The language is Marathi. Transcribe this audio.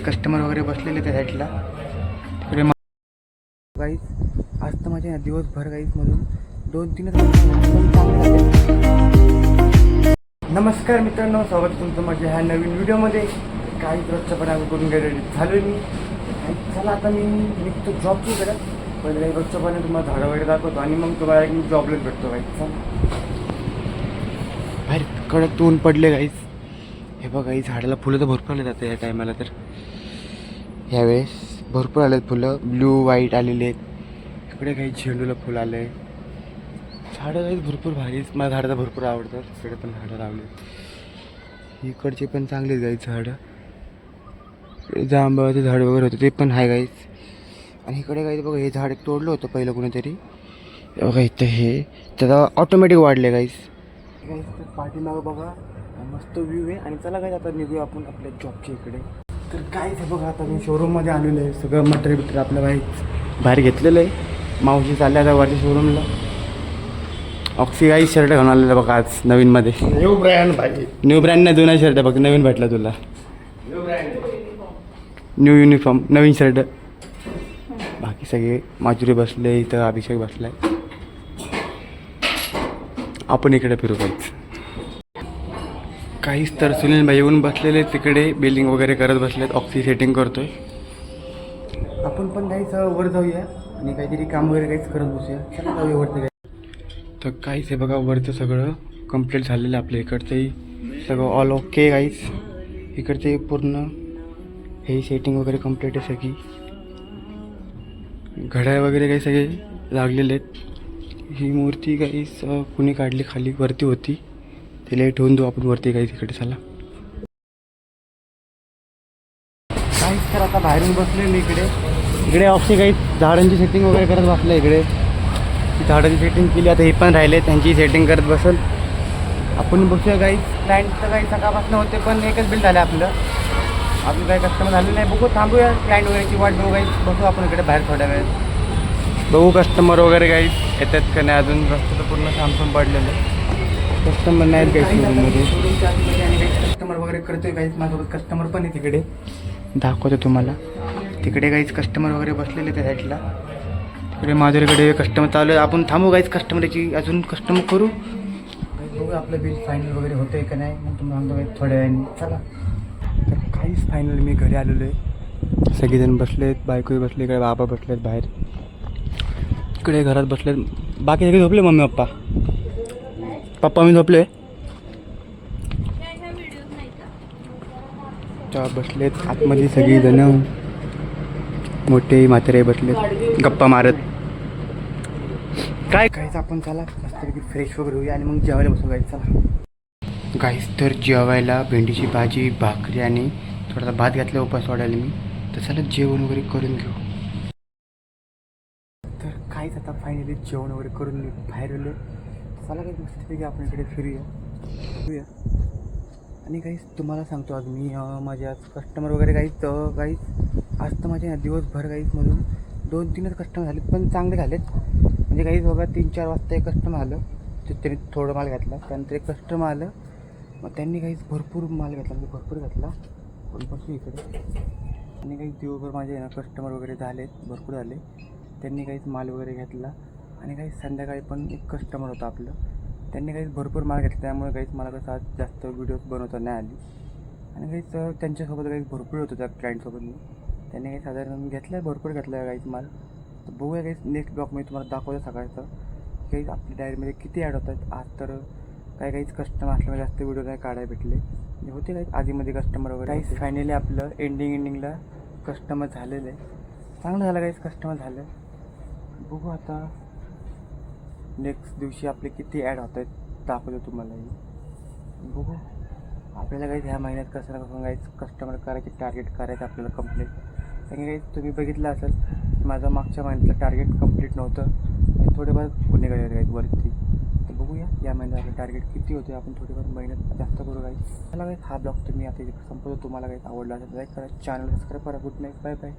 कस्टमर वगैरे बसलेले त्या साईडला तिकडे गाईज. आज तर माझ्या दिवसभर गाईजमधून 2-3 नमस्कार मित्रांनो, स्वागत तुमचं माझ्या ह्या नवीन व्हिडिओमध्ये. काही रोजच्यापणे आम्ही करून गेले झालो मी. चला आता मी निघतो जॉबची करत. पहिले काही रोजच्यापणे तुम्हाला झाडं वगैरे दाखवतो आणि मग तुम्हाला एक जॉबलाच भेटतो गाईज. चला बाहेर कडक ऊन पडले गाईज. हे बघा ही झाडाला फुलं तर भरपूर आले जाते या टायमाला. तर ह्यावेळेस भरपूर आलेत फुलं, ब्ल्यू व्हाईट आलेले आहेत. इकडे काही झेंडूला फुलं आलं आहे. झाडं काही भरपूर भारी. मला झाडं तर भरपूर आवडतात. इकडे पण झाडं लावले. इकडचे पण चांगलेच गाईच झाडं. जांभळाचे झाड वगैरे होते ते पण आहे गाईच. आणि इकडे काही बघा हे झाड तोडलं होतं पहिलं कुणीतरी. बघा इथं हे त्याचा ऑटोमॅटिक वाढले गाईस. गाईस तर पाठीमागं बघा मस्त व्ह्यू आहे. आणि चला गाईस आता निघूया आपण आपल्या जॉबच्या इकडे. तर काय ते बघा आता मी शोरूममध्ये आलेलो आहे. सगळं मटेरियल आपलं बाहेर घेतलेलं आहे. मावशी चालल्या आता वरच्या शोरूमला. ऑक्सी गाईस शर्ट घेऊन आलेलं बघा आज नवीनमध्ये. न्यू ब्रँड भाई. न्यू ब्रँड नाही, जुना शर्ट बघ नवीन भेटला तुला. न्यू युनिफॉर्म नवीन शर्ट. बाकी सगळे माजुरी बसले, इथं अभिषेक बसलाय. आपण इकडे फिरू काहीच तर सुनील भाई येऊन बसलेले तिकडे बिलिंग वगैरे करत बसलेत. ऑक्सी सेटिंग करतोय. आपण पण काहीच वर जाऊया आणि काहीतरी काम वगैरे काहीच करत बसूया. चला जाऊया वरती. काय तर काहीच हे बघा वरचं सगळं कंप्लीट झालेलं आहे. आपल्या इकडचंही सगळं ऑल ओके काहीच. इकडचे पूर्ण हे सेटिंग वगैरे कंप्लीट आहे सगळी. घड्याळ वगैरे काही सगळे लागलेले आहेत. ही मूर्ती काही कुणी काढली खाली वरती होती. तिला ठेवून देऊ आपण वरती काही तिकडे. चला काहीच तर आता बाहेरून बसले इकडे ऑफिस काही झाडांची सेटिंग वगैरे करत बसलं. इकडे झाडांची सेटिंग केली. आता हे पण राहिले त्यांची सेटिंग करत बसल. आपण बसूया काही. क्लायंटचं काही सकाळपासून होते पण एकच बिल झालं आपलं. अजून काही कस्टमर झाले नाही. बघू थांबूया क्लायंट वगैरेची वाट बघू काही. बसू आपण इकडे बाहेर थोड्या वेळ. बघू कस्टमर वगैरे काही येतात का नाही. अजून रस्ता तर पूर्ण थांबून पडलेलं आहे. कस्टमर नाहीत काही शोरूममध्ये. आणि काही कस्टमर वगैरे करतोय काहीच. माझ्यासोबत कस्टमर पण आहे तिकडे. दाखवतो तुम्हाला. तिकडे काहीच कस्टमर वगैरे बसलेले त्या साईडला. तिकडे माझ्याकडे कस्टमर चालू आहे. आपण थांबू काहीच कस्टमरची अजून कस्टमर करू. बघू आपलं बिल फायनल वगैरे होतं आहे का नाही. मग तुम्ही सांगतो काही थोड्या वेळाने. चला तर काहीच फायनल मी घरी आलेलो आहे. सगळेजण बसलेत. बायकोही बसले. इकडे बाबा बसलेत बाहेर. इकडे घरात बसलेत. बाकी सगळे झोपले. मम्मी पप्पा मी झोपले. तेव्हा बसलेत आतमध्ये सगळी जण. मोठे म्हातारे बसलेत गप्पा मारत. काय काहीच आपण चला मस्तपैकी फ्रेश वगैरे होऊया आणि मग जेवायला बसू गाईच. चला गाईच तर जेवायला भेंडीची भाजी, भाकरी आणि थोडासा भात घातला उपास वाढायला मी. तर चला जेवण वगैरे करून घेऊ. तर काहीच आता फायनली जेवण वगैरे करून मी बाहेर आलो. चला काही मस्तपैकी आपण इकडे फिरूया. आणि काहीच तुम्हाला सांगतो आज मी माझे आज कस्टमर वगैरे काहीच आज तर माझ्या दिवसभर काहीचमधून 2-3 कस्टमर झालेत पण चांगले झालेत. म्हणजे काहीच बघा 3-4 वाजता एक कस्टमर आलं. त्यांनी थोडं माल घातला. त्यानंतर एक कस्टमर आलं. मग त्यांनी काहीच भरपूर माल घातला. म्हणजे भरपूर घातला. पण बसू इकडे. आणि काही दिवसभर माझे कस्टमर वगैरे झालेत भरपूर झाले. त्यांनी काहीच माल वगैरे घेतला. आणि काही संध्याकाळी पण एक कस्टमर होतं आपलं. त्यांनी काहीच भरपूर माल घेतला. त्यामुळे काहीच मला कसं आज जास्त व्हिडिओज बनवता नाही आली. आणि काहीच त्यांच्यासोबत काही भरपूर होतं त्या क्लायंटसोबत मी. त्यांनी काही साधारण घेतलं आहे भरपूर घेतला आहे काहीच माल. तर बघूया काहीच नेक्स्ट ब्लॉग मी तुम्हाला दाखवतो सकाळचं. काहीच आपल्या डायरीमध्ये किती ॲड होतात. आज तर काहीच कस्टमर असल्यामुळे जास्त व्हिडिओ नाही काढायला भेटले. होते काही आधीमध्ये कस्टमर वगैरे. काहीच फायनली आपलं एंडिंगला कस्टमर झालेलं आहे. चांगलं झालं काहीच कस्टमर झालं. बघू आता नेक्स्ट दिवशी आपले किती ॲड होत आहेत दाखवतो तुम्हालाही. बघू आपल्याला काहीच ह्या महिन्यात कसं ना कसं काहीच कस्टमर करायचे टार्गेट करायचं आपल्याला कंप्लीट. कारण काही तुम्ही बघितलं असेल माझं मागच्या महिन्यातलं टार्गेट कंप्लीट नव्हतं. आणि थोडेफार पुणे करायचं काहीच वरती. तर बघूया या महिन्यात आपलं टार्गेट किती होते. आपण थोडेफार महिन्यात जास्त करू काही. मला काही हा ब्लॉग तुम्ही आता संपवतो. तुम्हाला काही आवडला असेल लाईक करा, चॅनल सबस्क्राईब करा. Good night, bye bye.